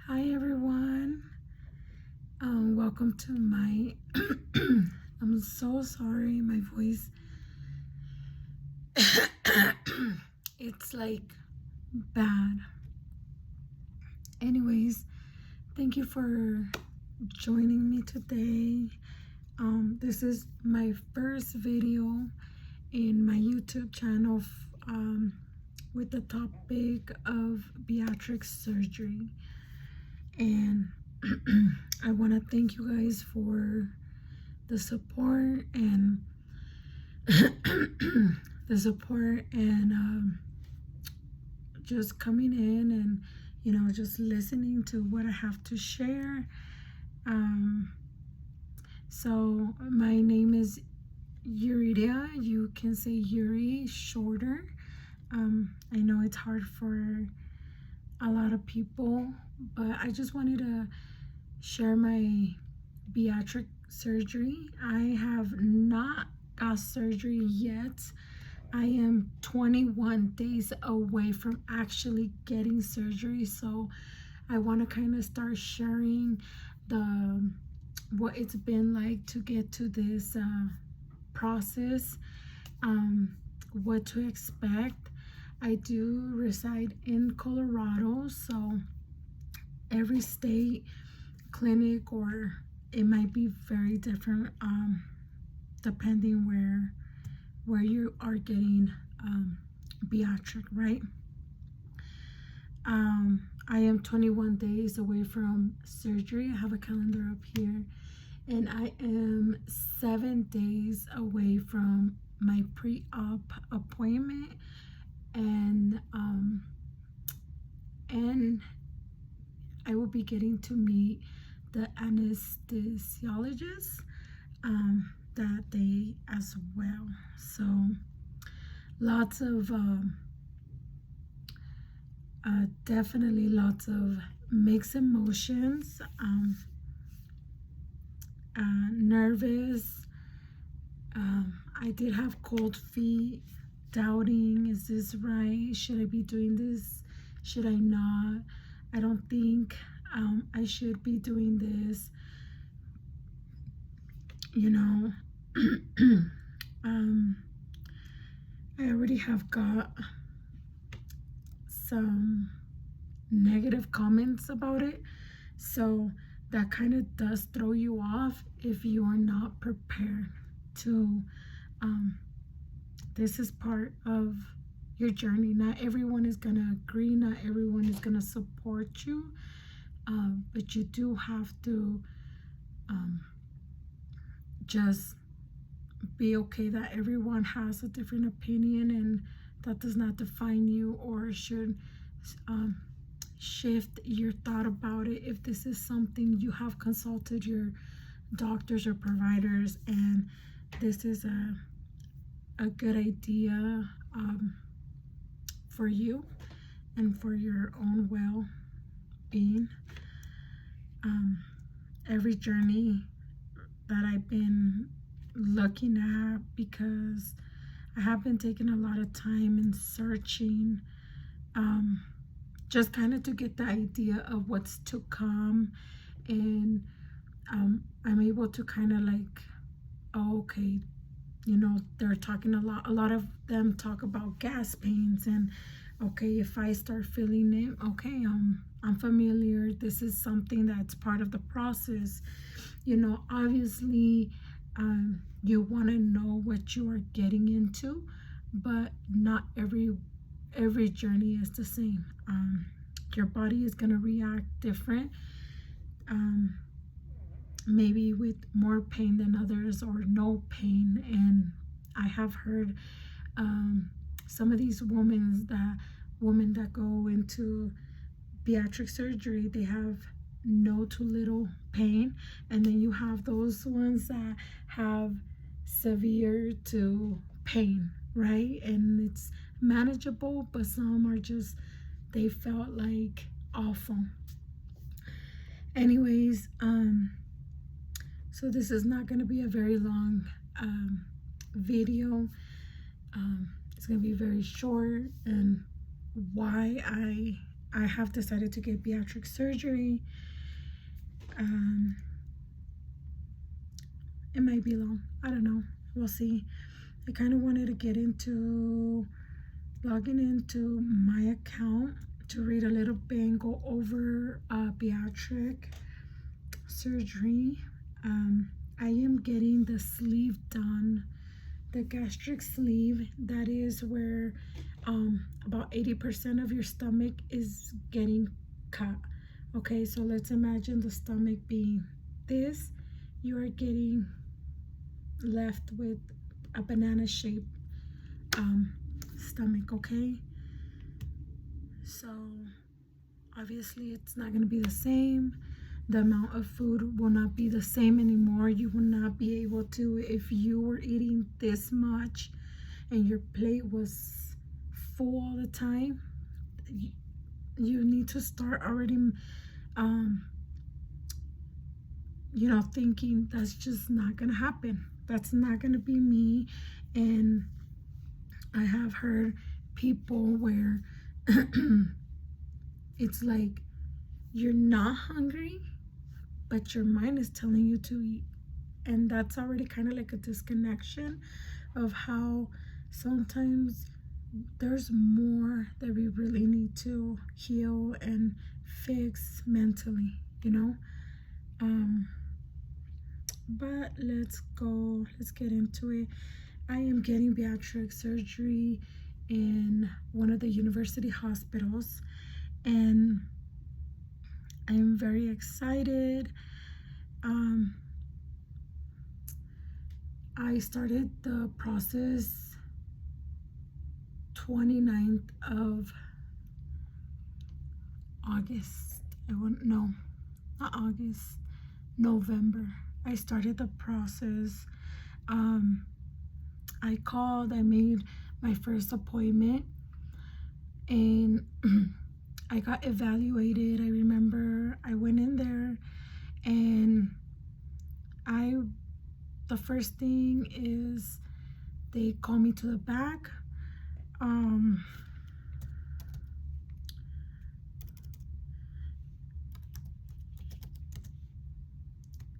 Hi everyone. Welcome to my I'm so sorry, my voice it's like bad. Anyways, thank you for joining me today. This is my first video in my YouTube channel with the topic of bariatric surgery. And I want to thank you guys for the support and just coming in and just listening to what I have to share. So my name is Yuridia. You can say Yuri shorter. I know it's hard for a lot of people, but I just wanted to share my bariatric surgery. I have not got surgery yet. I am 21 days away from actually getting surgery, so I want to kind of start sharing what it's been like to get to this process, what to expect. I do reside in Colorado, so every state clinic, or it might be very different depending where you are getting bariatric, right? I am 21 days away from surgery. I have a calendar up here, and I am 7 days away from my pre-op appointment, and I will be getting to meet the anesthesiologist that day as well. So lots of definitely lots of mixed emotions, nervous. I did have cold feet, doubting, is this right? Should I be doing this? Should I not? I don't think I should be doing this. I already have got some negative comments about it, so that kind of does throw you off if you are not prepared to this is part of your journey. Not everyone is gonna agree, not everyone is gonna support you, but you do have to just be okay that everyone has a different opinion, and that does not define you or should shift your thought about it. If this is something you have consulted your doctors or providers, and this is a good idea for you and for your own well-being. Every journey that I've been looking at, because I have been taking a lot of time in searching, just kind of to get the idea of what's to come, and I'm able to kind of like, oh, okay, they're talking a lot of them talk about gas pains, and okay, if I start feeling it, okay, I'm familiar, this is something that's part of the process. Obviously, you want to know what you are getting into, but not every journey is the same. Your body is going to react different, maybe with more pain than others, or no pain. And I have heard some of these women that go into bariatric surgery, they have no to little pain, and then you have those ones that have severe to pain, right? And it's manageable, but some are just, they felt like awful. Anyways, so this is not going to be a very long video. It's going to be very short, and why I I have decided to get bariatric surgery. It might be long. I don't know. We'll see. I kind of wanted to get into logging into my account to read a little bit and go over bariatric surgery. I am getting the sleeve done, the gastric sleeve. That is where about 80% of your stomach is getting cut. Okay, so let's imagine the stomach being this. You are getting left with a banana shaped stomach. Okay, so obviously it's not going to be the same. The amount of food will not be the same anymore. You will not be able to, if you were eating this much and your plate was full all the time, you need to start already thinking that's just not gonna happen. That's not gonna be me. And I have heard people where it's like you're not hungry, but your mind is telling you to eat. And that's already kind of like a disconnection of how sometimes there's more that we really need to heal and fix mentally, but let's get into it. I am getting bariatric surgery in one of the university hospitals, and I am very excited. I started the process 29th of August. Not August, November. I started the process. I called, I made my first appointment, and I got evaluated. I remember I went in there, and the first thing is they called me to the back.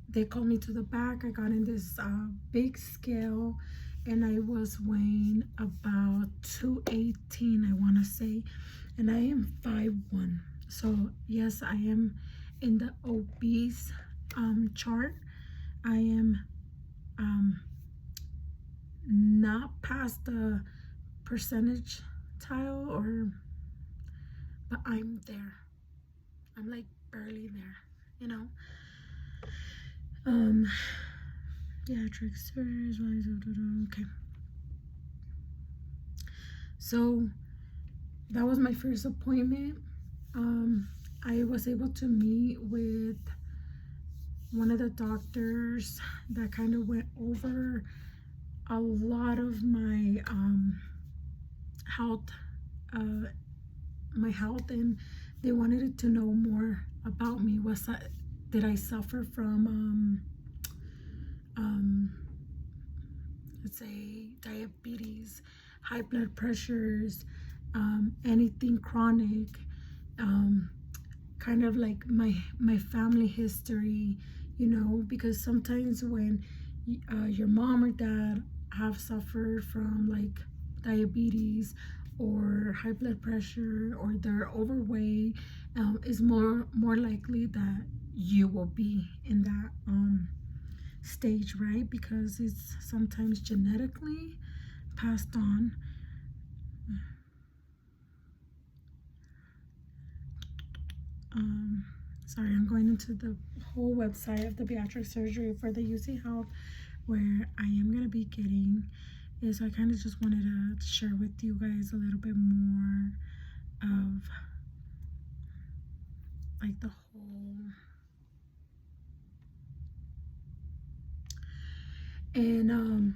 They called me to the back. I got in this big scale, and I was weighing about 218, I want to say, and I am 5'1". So yes, I am in the obese chart. I am not past the percentage tile, but I'm there. I'm like barely there, Bariatric surgery. Okay. So that was my first appointment. I was able to meet with one of the doctors that kind of went over a lot of my health, and they wanted to know more about me. Did I suffer from let's say diabetes, high blood pressures, anything chronic, kind of like my family history, because sometimes when your mom or dad have suffered from like diabetes or high blood pressure, or they're overweight, is more likely that you will be in that stage, right? Because it's sometimes genetically passed on. Sorry, I'm going into the whole website of the bariatric surgery for the UC Health, where I am going to be getting is, I kind of just wanted to share with you guys a little bit more of like the whole, and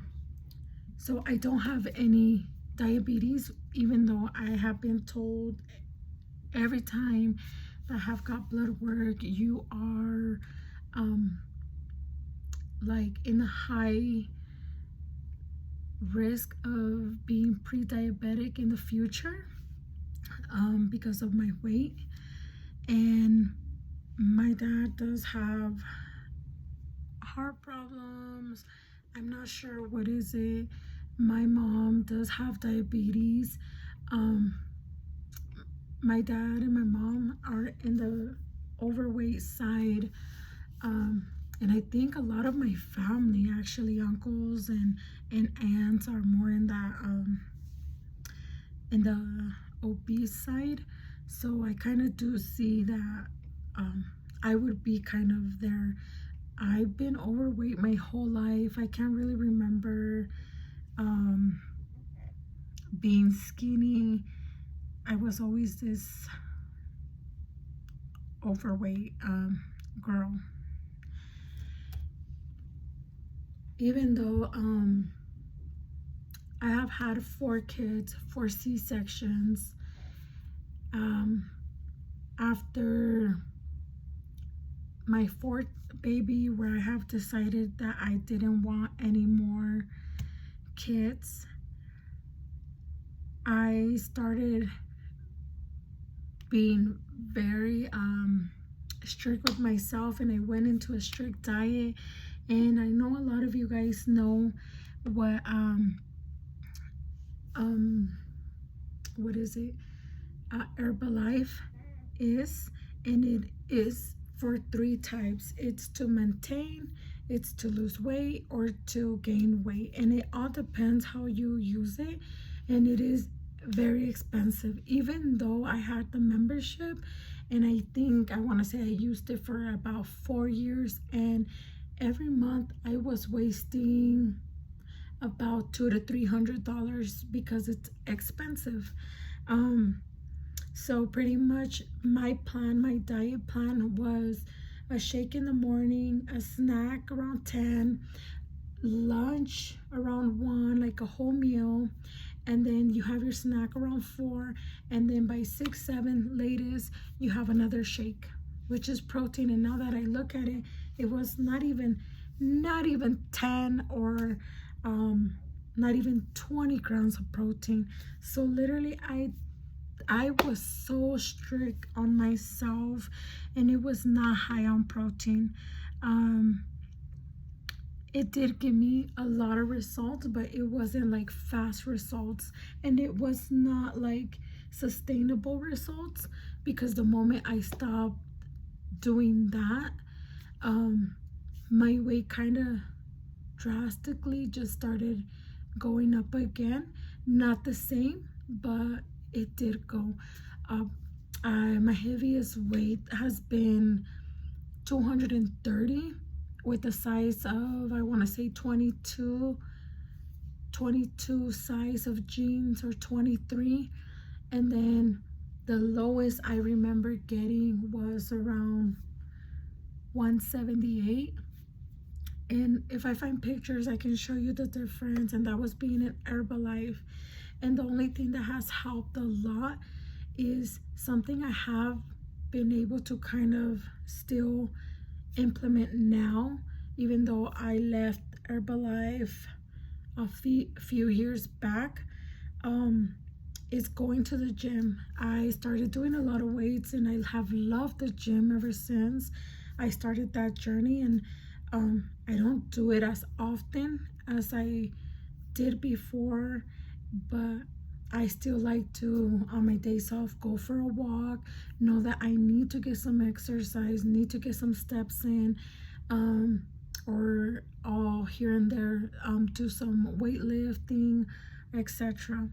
so I don't have any diabetes, even though I have been told every time that I have got blood work, you are like in a high risk of being pre-diabetic in the future. because of my weight. And my dad does have heart problems. I'm not sure what is it. My mom does have diabetes. Um, my dad and my mom are in the overweight side. And I think a lot of my family, actually, uncles and aunts, are more in the obese side. So I kind of do see that I would be kind of there. I've been overweight my whole life. I can't really remember being skinny. I was always this overweight girl. Even though I have had 4 kids, 4 C-sections. After my 4th baby, where I have decided that I didn't want any more kids, I started being very strict with myself, and I went into a strict diet. And I know a lot of you guys know what what is it, Herbalife is, and it is for 3 types. It's to maintain, it's to lose weight, or to gain weight, and it all depends how you use it. And it is very expensive, even though I had the membership. And I think, I want to say, I used it for about 4 years, and every month I was wasting about $200 to $300 because it's expensive. So pretty much my diet plan was a shake in the morning, a snack around 10, lunch around 1, like a whole meal, and then you have your snack around 4, and then by 6, 7 latest you have another shake, which is protein. And now that I look at it, it was not even 10 or not even 20 grams of protein. So literally I was so strict on myself, and it was not high on protein. It did give me a lot of results, but it wasn't like fast results, and it was not like sustainable results, because the moment I stopped doing that, my weight kind of drastically just started going up again. Not the same, but it did go up. My heaviest weight has been 230, with a size of, I want to say 22 size of jeans, or 23. And then the lowest I remember getting was around 178. And if I find pictures, I can show you the difference. And that was being an Herbalife. And the only thing that has helped a lot is something I have been able to kind of still implement now, even though I left Herbalife a few years back. Is going to the gym. I started doing a lot of weights, and I have loved the gym ever since I started that journey. And I don't do it as often as I did before, but I still like to, on my days off, go for a walk, know that I need to get some exercise, need to get some steps in, or all here and there do some weightlifting, etc.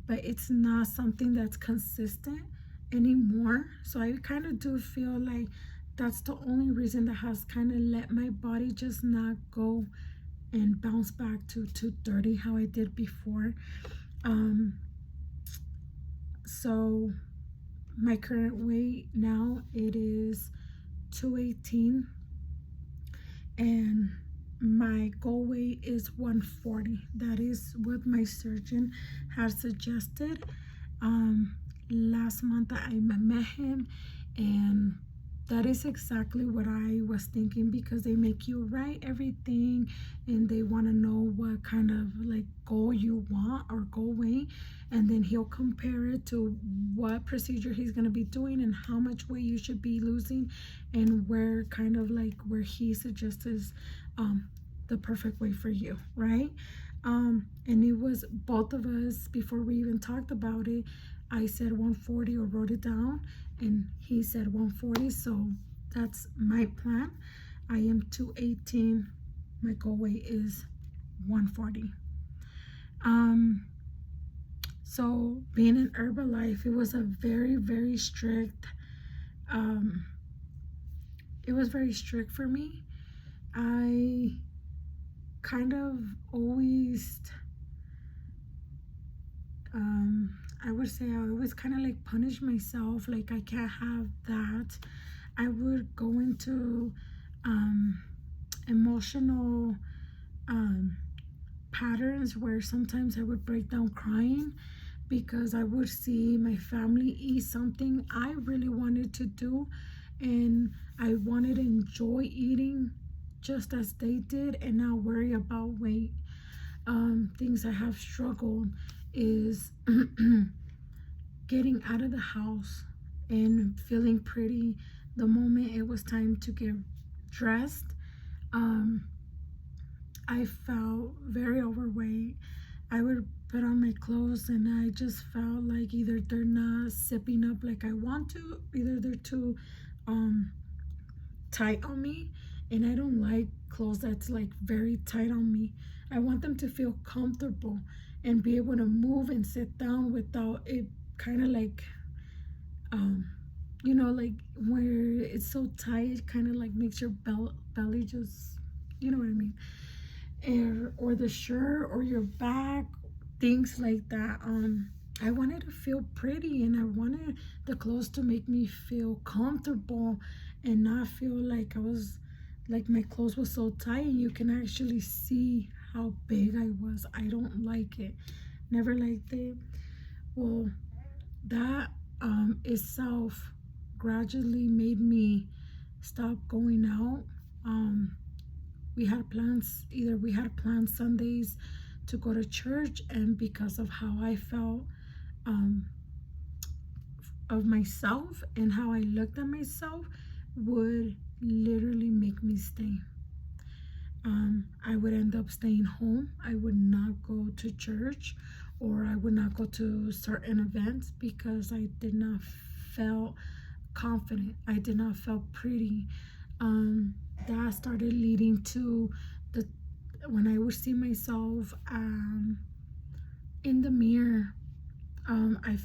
But it's not something that's consistent anymore. So I kind of do feel like that's the only reason that has kind of let my body just not go and bounce back to 230 how I did before. So my current weight now, it is 218, and my goal weight is 140. That is what my surgeon has suggested. Last month I met him, and that is exactly what I was thinking, because they make you write everything and they want to know what kind of like goal you want or goal weight, and then he'll compare it to what procedure he's going to be doing and how much weight you should be losing, and where kind of like where he suggests the perfect way for you, right? And it was both of us, before we even talked about it, I said 140 or wrote it down, and he said 140. So that's my plan. I am 218. My goal weight is 140. So being in Herbalife, it was a very, very strict, it was very strict for me. I kind of always, I would say I always kind of like punish myself, like I can't have that. I would go into emotional patterns where sometimes I would break down crying because I would see my family eat something I really wanted to do, and I wanted to enjoy eating just as they did and not worry about weight. Things I have struggled is getting out of the house and feeling pretty the moment it was time to get dressed. I felt very overweight. I would put on my clothes and I just felt like either they're not zipping up like I want to, either they're too tight on me, and I don't like clothes that's like very tight on me. I want them to feel comfortable and be able to move and sit down without it kind of like like where it's so tight, it kind of like makes your belly just, you know what I mean, or the shirt or your back, things like that. I wanted to feel pretty, and I wanted the clothes to make me feel comfortable and not feel like I was like my clothes was so tight and you can actually see how big I was. I don't like it. Never liked it. Well, that itself gradually made me stop going out. We had plans Sundays to go to church, and because of how I felt of myself and how I looked at myself, would literally make me stay. I would end up staying home. I would not go to church, or I would not go to certain events because I did not feel confident. I did not feel pretty. That started leading to when I would see myself in the mirror, I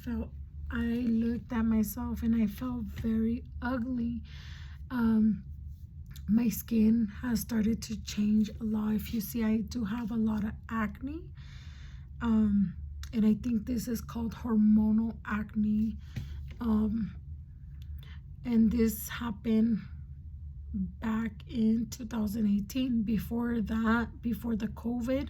looked at myself and I felt very ugly. My skin has started to change a lot. If you see, I do have a lot of acne. And I think this is called hormonal acne. And this happened back in 2018. Before that, before the COVID,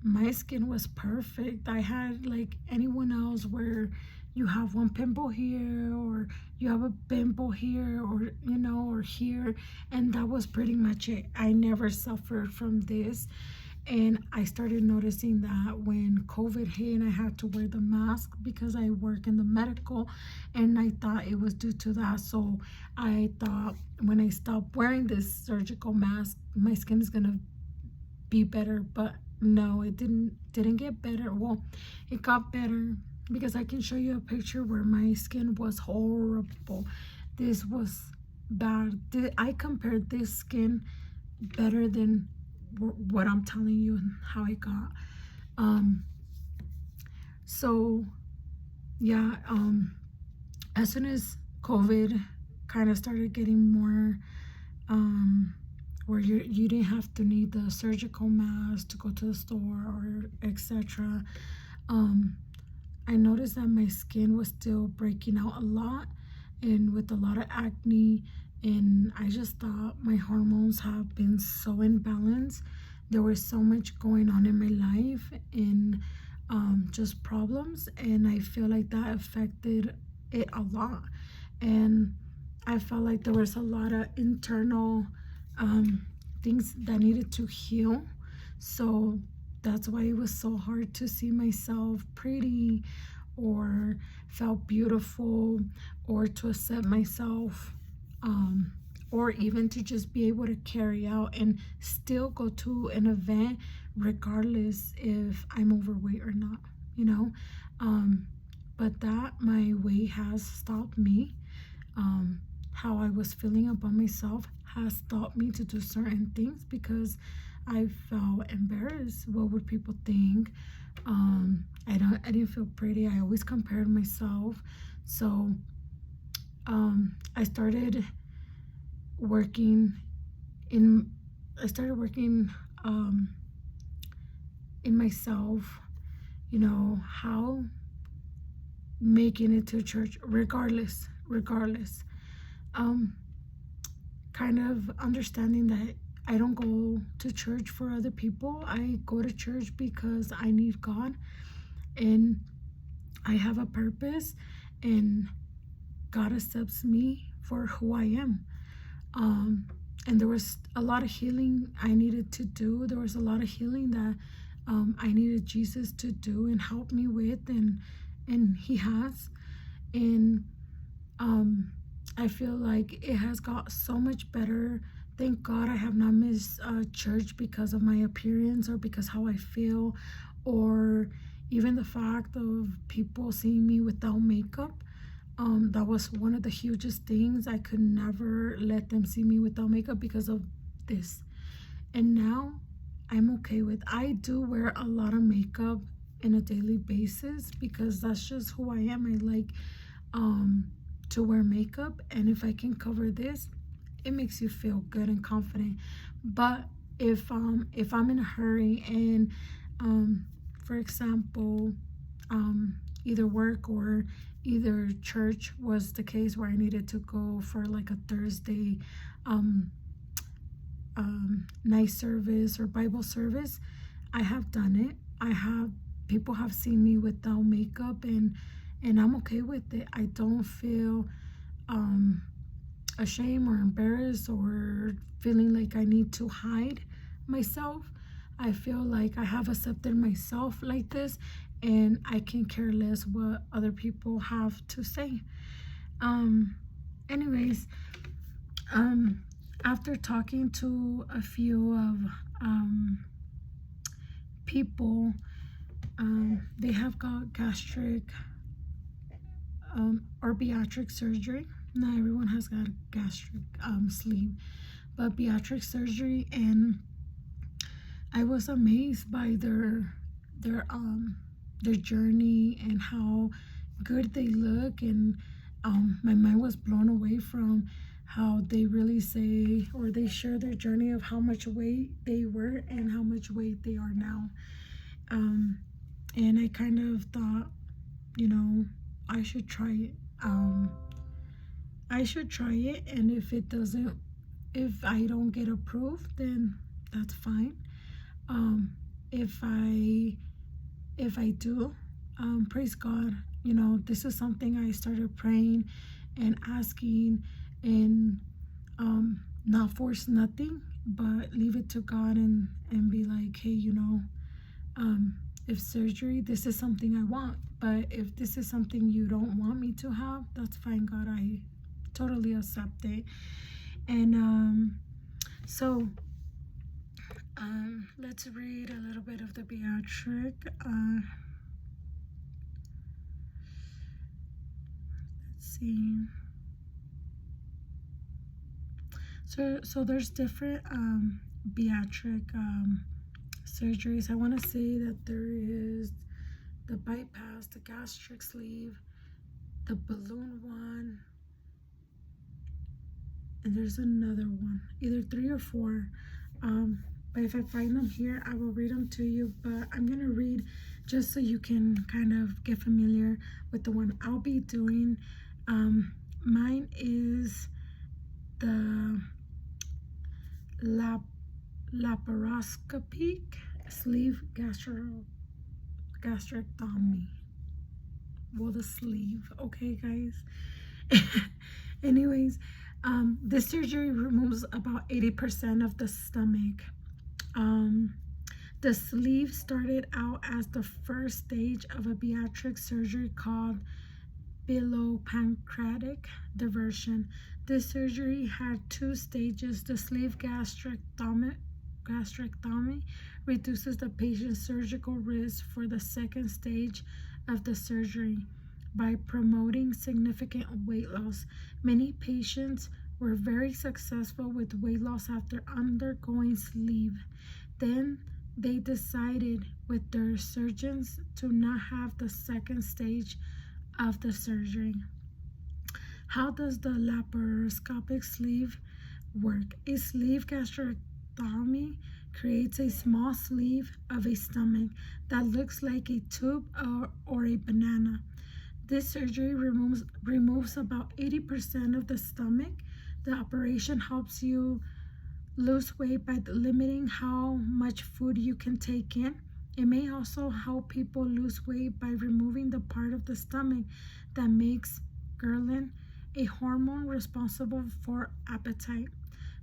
my skin was perfect. I had like anyone else, where you have one pimple here, or you have a pimple here, or or here, and that was pretty much it. I never suffered from this. And I started noticing that when COVID hit and I had to wear the mask because I work in the medical, and I thought it was due to that. So I thought when I stopped wearing this surgical mask, my skin is gonna be better. But no, it didn't get better. Well, it got better, because I can show you a picture where my skin was horrible. This was bad. I compared this skin better than what I'm telling you and how I got. So yeah, as soon as COVID kind of started getting more, where you didn't have to need the surgical mask to go to the store or etc. I noticed that my skin was still breaking out a lot, and with a lot of acne. And I just thought my hormones have been so imbalanced. There was so much going on in my life, and just problems, and I feel like that affected it a lot. And I felt like there was a lot of internal things that needed to heal. So that's why it was so hard to see myself pretty or felt beautiful, or to accept myself, or even to just be able to carry out and still go to an event regardless if I'm overweight or not, you know. But that my weight has stopped me. How I was feeling about myself has taught me to do certain things because I felt embarrassed. What would people think? I didn't feel pretty. I always compared myself. So I started working in in myself, you know, how making it to church regardless, kind of understanding that I don't go to church for other people. I go to church because I need God and I have a purpose, and God accepts me for who I am. And there was a lot of healing I needed to do. There was a lot of healing that I needed Jesus to do and help me with, and He has. And I feel like it has got so much better. Thank God I have not missed church because of my appearance or because how I feel, or even the fact of people seeing me without makeup. That was one of the hugest things. I could never let them see me without makeup because of this. And now I'm okay with, I do wear a lot of makeup in a daily basis because that's just who I am. I like to wear makeup, and if I can cover this, it makes you feel good and confident. But if I'm in a hurry and for example, either work or either church was the case where I needed to go for like a Thursday night service or Bible service, I have done it. People have seen me without makeup, and I'm okay with it. I don't feel ashamed or embarrassed or feeling like I need to hide myself. I feel like I have accepted myself like this, and I can care less what other people have to say. Anyways, after talking to a few of people, they have got gastric or bariatric surgery. Not everyone has got gastric sleeve, but bariatric surgery, and I was amazed by their journey and how good they look, and my mind was blown away from how they really say, or they share their journey of how much weight they were and how much weight they are now. And I kind of thought, you know, I should try it. And if I don't get approved, then that's fine. If I do, praise God. You know, this is something I started praying and asking, and not force nothing, but leave it to God, and be like, hey, you know, if surgery, this is something I want, but if this is something you don't want me to have, that's fine, God. I totally accept it. And so let's read a little bit of the bariatric. Let's see. So there's different bariatric surgeries. I want to say that there is the bypass, the gastric sleeve, the balloon one, and there's another one, either 3 or 4. But if I find them here, I will read them to you. But I'm gonna read just so you can kind of get familiar with the one I'll be doing. Mine is the laparoscopic sleeve gastrectomy. Well, the sleeve, okay, guys. Anyways, this surgery removes about 80% of the stomach. Um, the sleeve started out as the first stage of a bariatric surgery called pancreatic diversion. This surgery had two stages. The sleeve gastrectomy reduces the patient's surgical risk for the second stage of the surgery by promoting significant weight loss. Many patients were very successful with weight loss after undergoing sleeve. Then they decided with their surgeons to not have the second stage of the surgery. How does the laparoscopic sleeve work? A sleeve gastrectomy creates a small sleeve of a stomach that looks like a tube or a banana. This surgery removes about 80% of the stomach. The operation helps you lose weight by limiting how much food you can take in. It may also help people lose weight by removing the part of the stomach that makes ghrelin, a hormone responsible for appetite.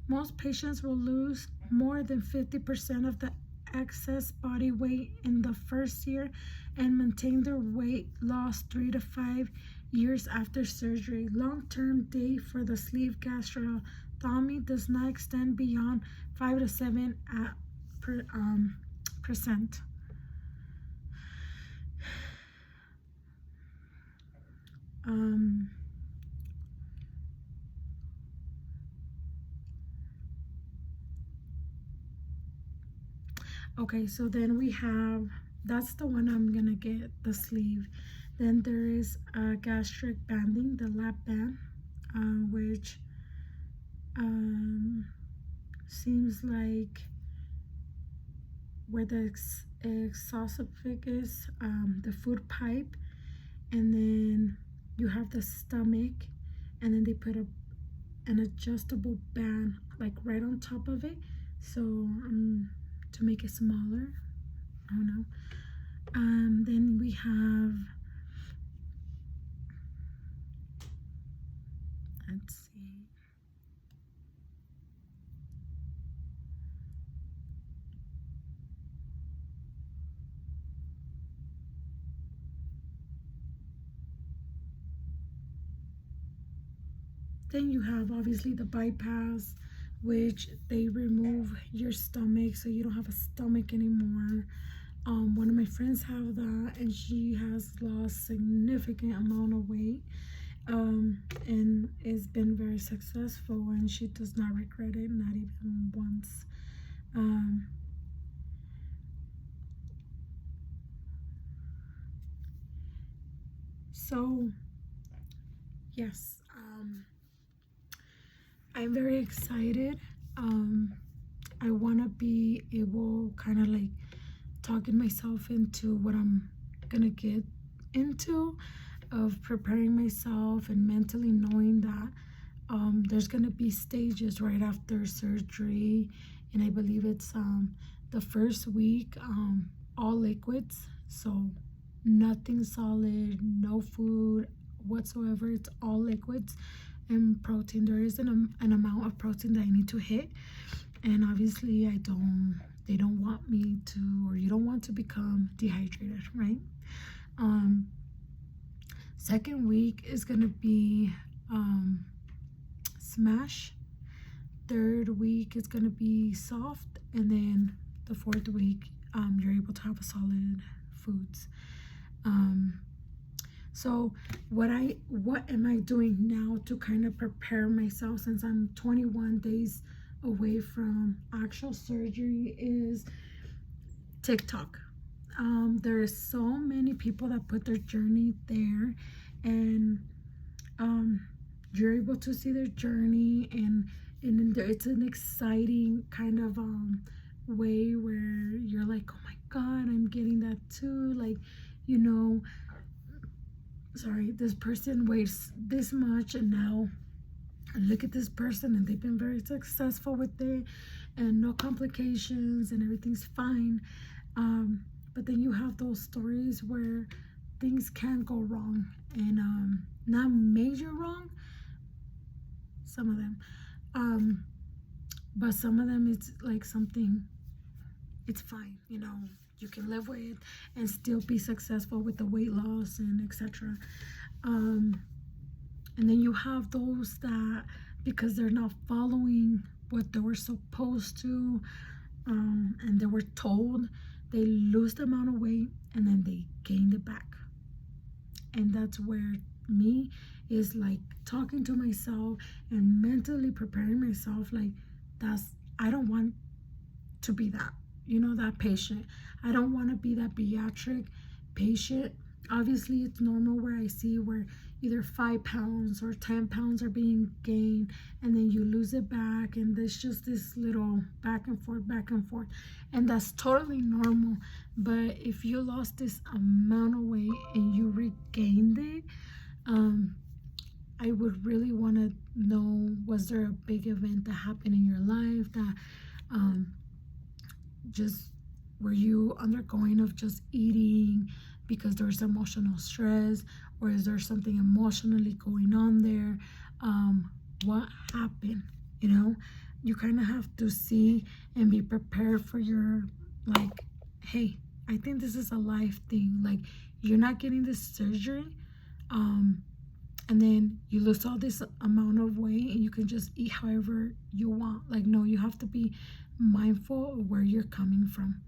Most patients will lose more than 50% of the excess body weight in the first year and maintain their weight loss 3 to 5 years after surgery. Long-term day for the sleeve gastrectomy does not extend beyond 5 to 7%. Okay, so then we have, that's the one I'm gonna get, the sleeve. Then there is gastric banding, the lap band, which seems like where the esophagus, the food pipe, and then you have the stomach, and then they put an adjustable band like right on top of it, so to make it smaller. I don't know. Then we have, let's see. Then you have obviously the bypass, which they remove your stomach so you don't have a stomach anymore. One of my friends have that, and she has lost significant amount of weight, and it's been very successful, and she does not regret it, not even once. So yes, I'm very excited. I want to be able kind of like talking myself into what I'm gonna get into, of preparing myself and mentally knowing that there's gonna be stages right after surgery, and I believe it's the first week, all liquids, so nothing solid, no food whatsoever. It's all liquids and protein. There is an amount of protein that I need to hit, and obviously they don't want me to, or you don't want to become dehydrated, right? Second week is gonna be smash. Third week is gonna be soft, and then the fourth week you're able to have a solid foods. So what am I doing now to kind of prepare myself, since I'm 21 days away from actual surgery, is TikTok. There are so many people that put their journey there, and you're able to see their journey, and it's an exciting kind of way where you're like, oh my god, I'm getting that too. Like, you know, sorry, this person weighs this much, and now look at this person, and they've been very successful with it, and no complications, and everything's fine. But then you have those stories where things can go wrong, and not major wrong, some of them. But some of them, it's like something, it's fine, you know, you can live with and still be successful with the weight loss and etc. And then you have those that, because they're not following what they were supposed to, and they were told, they lose the amount of weight and then they gain it back. And that's where me is like talking to myself and mentally preparing myself, like, I don't want to be that, you know, that patient. I don't want to be that bariatric patient. Obviously, it's normal where I see where either 5 pounds or 10 pounds are being gained, and then you lose it back, and there's just this little back and forth, and that's totally normal. But if you lost this amount of weight and you regained it, I would really want to know, was there a big event that happened in your life that just, were you undergoing of just eating because there's emotional stress, or is there something emotionally going on there? What happened? You know, you kind of have to see and be prepared for your, like, hey, I think this is a life thing. Like, you're not getting this surgery, and then you lose all this amount of weight and you can just eat however you want. Like, no, you have to be mindful of where you're coming from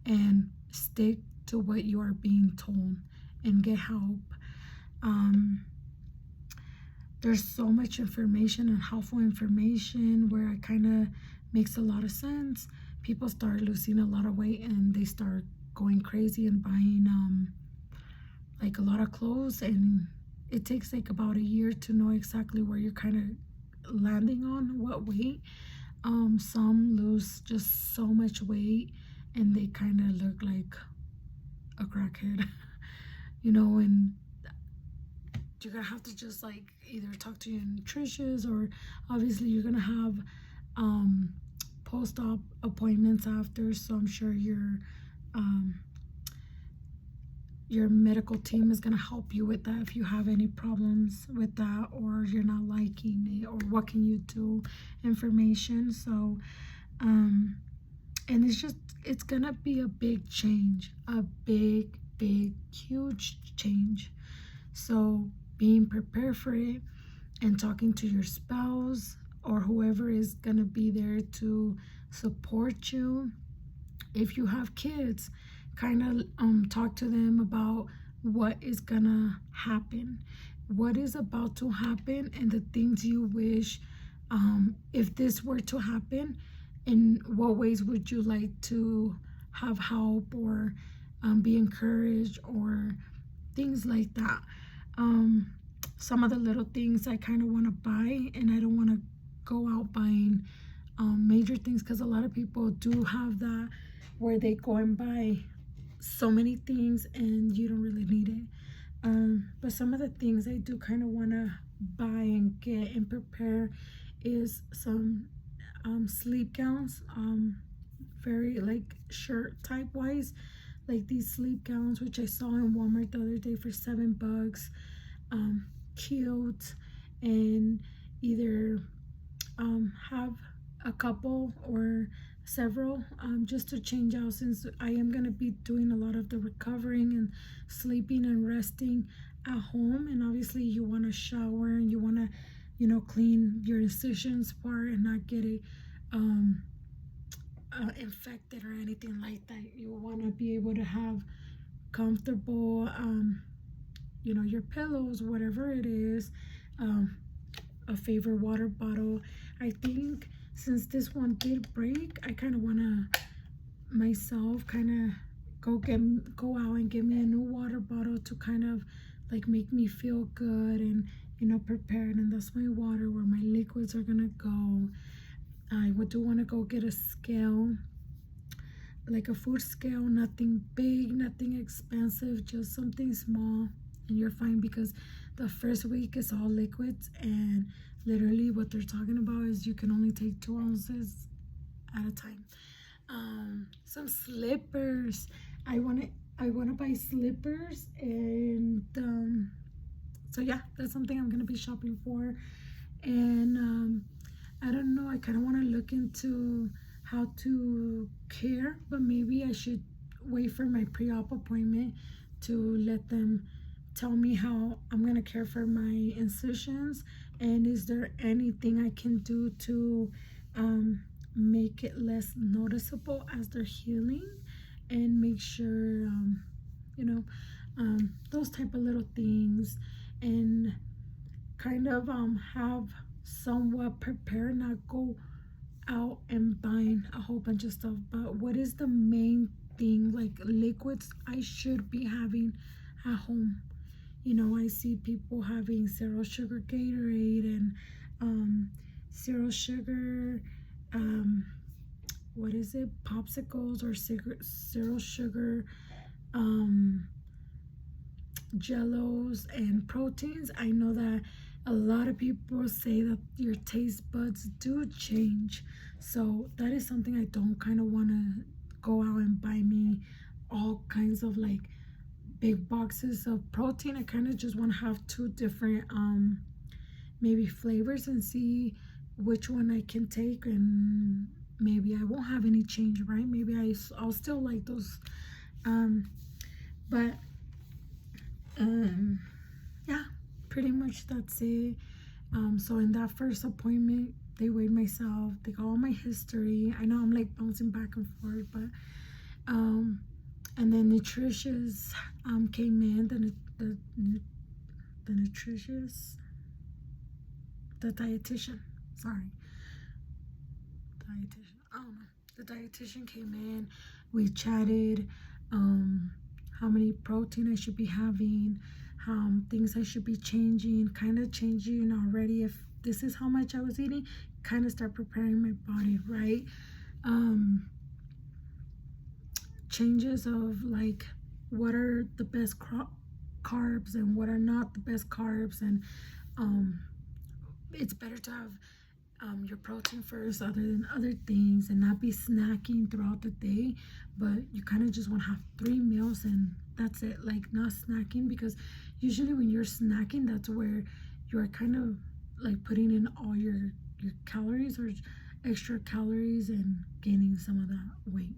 and stick to what you are being told and get help. There's so much information and helpful information where it kind of makes a lot of sense. People start losing a lot of weight and they start going crazy and buying like a lot of clothes, and it takes like about a year to know exactly where you're kind of landing on what weight. Some lose just so much weight and they kind of look like a crackhead, you know, and you're gonna have to just like either talk to your nutritionist, or obviously you're gonna have post-op appointments after, so I'm sure your medical team is going to help you with that if you have any problems with that, or you're not liking it, or what can you do information. So and it's gonna be a big change, a big huge change. So being prepared for it and talking to your spouse or whoever is gonna be there to support you. If you have kids, kind of talk to them about what is gonna happen, what is about to happen, and the things you wish, if this were to happen, in what ways would you like to have help, or be encouraged, or things like that. Some of the little things I kind of want to buy, and I don't want to go out buying major things, because a lot of people do have that where they go and buy so many things and you don't really need it. But some of the things I do kind of want to buy and get and prepare is some sleep gowns, very like shirt type wise, like these sleep gowns which I saw in Walmart the other day for $7. Cute, and either have a couple or several, just to change out, since I am going to be doing a lot of the recovering and sleeping and resting at home, and obviously you want to shower and you want to, you know, clean your incisions part and not get it infected or anything like that. You want to be able to have comfortable, you know, your pillows, whatever it is, a favorite water bottle. I think since this one did break, I kind of want to myself kind of go out and get me a new water bottle to kind of like make me feel good and, you know, prepared. And that's my water, where my liquids are gonna go. I do want to go get a scale, like a food scale, nothing big, nothing expensive, just something small, and you're fine, because the first week is all liquids, and literally what they're talking about is you can only take 2 ounces at a time. Some slippers. I want to buy slippers, and so yeah, that's something I'm gonna be shopping for. And I don't know, I kind of want to look into how to care, but maybe I should wait for my pre-op appointment to let them tell me how I'm going to care for my incisions, and is there anything I can do to make it less noticeable as they're healing, and make sure you know those type of little things, and kind of have somewhat prepared, not go out and buying a whole bunch of stuff. But what is the main thing, like liquids I should be having at home? I see people having zero sugar Gatorade and zero sugar, what is it, popsicles, or zero sugar jellos and proteins. I know that a lot of people say that your taste buds do change, so that is something I don't kind of want to go out and buy me all kinds of like big boxes of protein. I kind of just want to have two different maybe flavors and see which one I can take, and maybe I won't have any change, right? Maybe I'll still like those, but yeah, pretty much that's it. So in that first appointment, they weighed myself, they got all my history. I know I'm like bouncing back and forth, but and then nutritious came in, the nutritious, the dietitian, sorry, dietitian, I don't know. The dietitian came in, we chatted, how many protein I should be having, things I should be changing, kind of changing already. If this is how much I was eating, kind of start preparing my body, right? Changes of like what are the best carbs and what are not the best carbs, and it's better to have your protein first other than other things, and not be snacking throughout the day, but you kind of just want to have 3 meals and that's it, like not snacking, because usually when you're snacking, that's where you're kind of like putting in all your calories or extra calories and gaining some of that weight.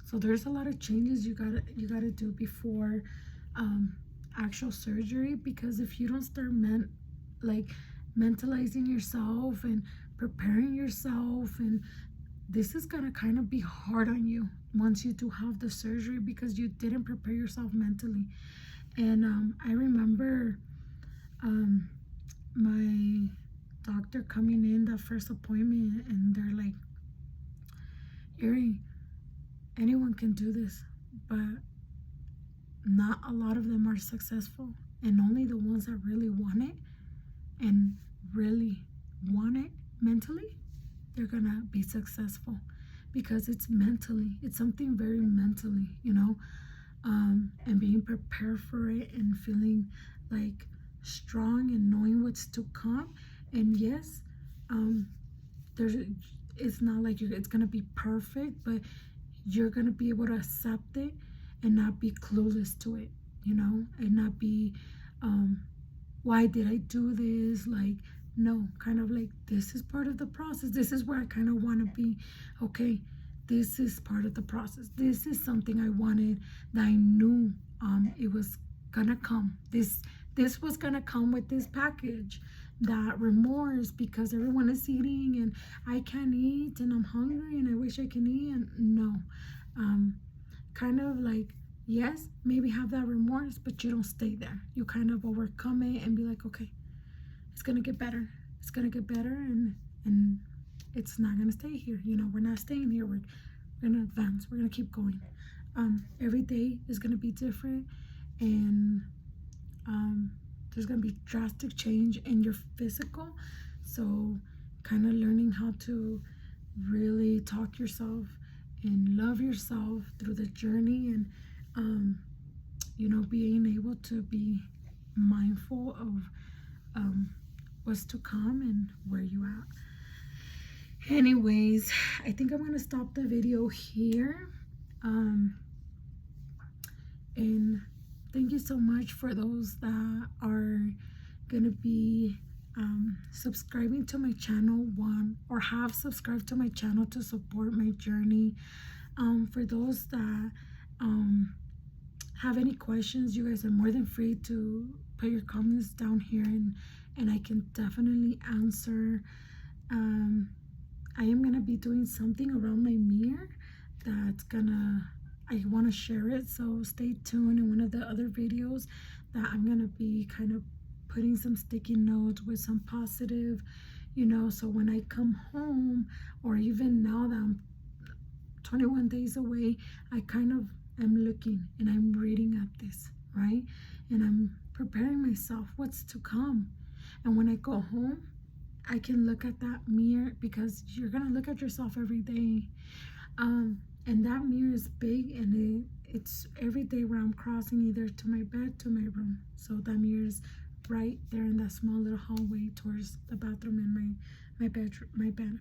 So there's a lot of changes you gotta do before actual surgery, because if you don't start mentalizing yourself and preparing yourself, and this is gonna kind of be hard on you once you do have the surgery, because you didn't prepare yourself mentally. And I remember my doctor coming in that first appointment, and they're like, Yuri, anyone can do this, but not a lot of them are successful, and only the ones that really want it and really want it mentally, they're gonna be successful, because it's mentally, it's something very mentally, and being prepared for it and feeling like strong and knowing what's to come. And yes, there's it's not like it's gonna be perfect, but you're gonna be able to accept it and not be clueless to it, and not be why did I do this? Like, no, kind of like, this is part of the process. This is where I kind of want to be. Okay, this is part of the process. This is something I wanted, that I knew it was gonna come. This was gonna come with this package. That remorse because everyone is eating and I can't eat, and I'm hungry and I wish I can eat, and no, kind of like, yes, maybe have that remorse, but you don't stay there. You kind of overcome it and be like, okay, it's gonna get better. It's gonna get better, and it's not gonna stay here. We're not staying here. We're gonna advance. We're gonna keep going. Every day is gonna be different, and there's gonna be drastic change in your physical. So, kind of learning how to really talk yourself and love yourself through the journey, and being able to be mindful of what's to come and where you at. Anyways, I think I'm gonna stop the video here, and thank you so much for those that are gonna be subscribing to my channel, or have subscribed to my channel to support my journey. For those that have any questions, you guys are more than free to put your comments down here, and I can definitely answer. I am gonna be doing something around my mirror I want to share it, so stay tuned in one of the other videos that I'm gonna be kind of putting some sticky notes with some positive, so when I come home, or even now that I'm 21 days away, I kind of am looking and I'm reading at this, right? And I'm preparing myself what's to come. And when I go home, I can look at that mirror, because you're gonna look at yourself every day. And that mirror is big, and it's every day where I'm crossing either to my bed to my room. So that mirror is right there in that small little hallway towards the bathroom and my bed.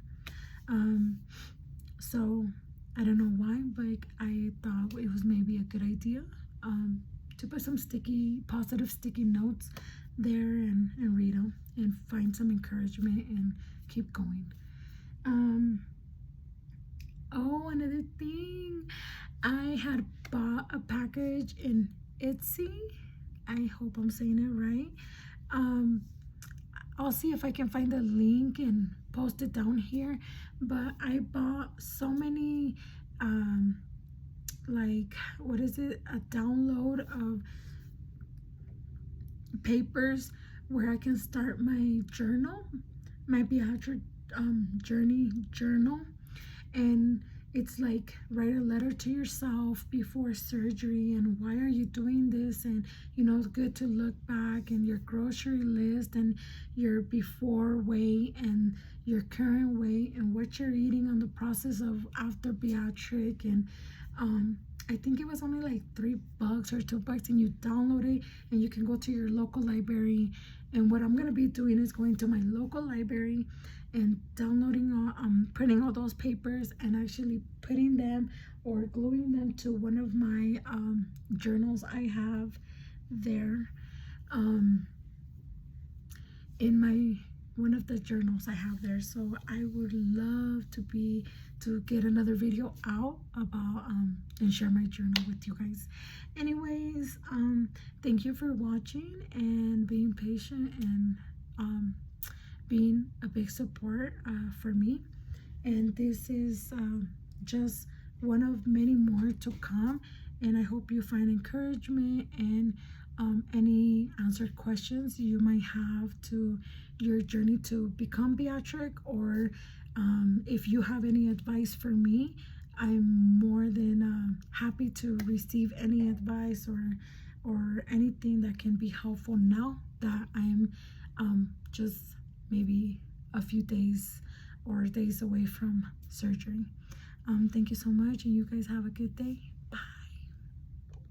So I don't know why, but I thought it was maybe a good idea to put some positive sticky notes there, and read them and find some encouragement and keep going. Oh, another thing, I had bought a package in Etsy. I hope I'm saying it right. I'll see if I can find the link and post it down here. But I bought so many, a download of papers where I can start my journal, my bariatric journal. And it's like, write a letter to yourself before surgery, and why are you doing this, and it's good to look back, and your grocery list, and your before weight and your current weight, and what you're eating on the process of after bariatric. And I think it was only like $3 or $2, and you download it, and you can go to your local library. And what I'm gonna be doing is going to my local library and downloading printing all those papers, and actually putting them or gluing them to one of my journals I have there, in one of the journals I have there. So I would love to get another video out about and share my journal with you guys. Anyways, thank you for watching and being patient, and being a big support for me. And this is just one of many more to come, and I hope you find encouragement and any answered questions you might have to your journey to become bariatric, or if you have any advice for me, I'm more than happy to receive any advice or anything that can be helpful now that I'm just maybe a few days or days away from surgery. Thank you so much, and you guys have a good day.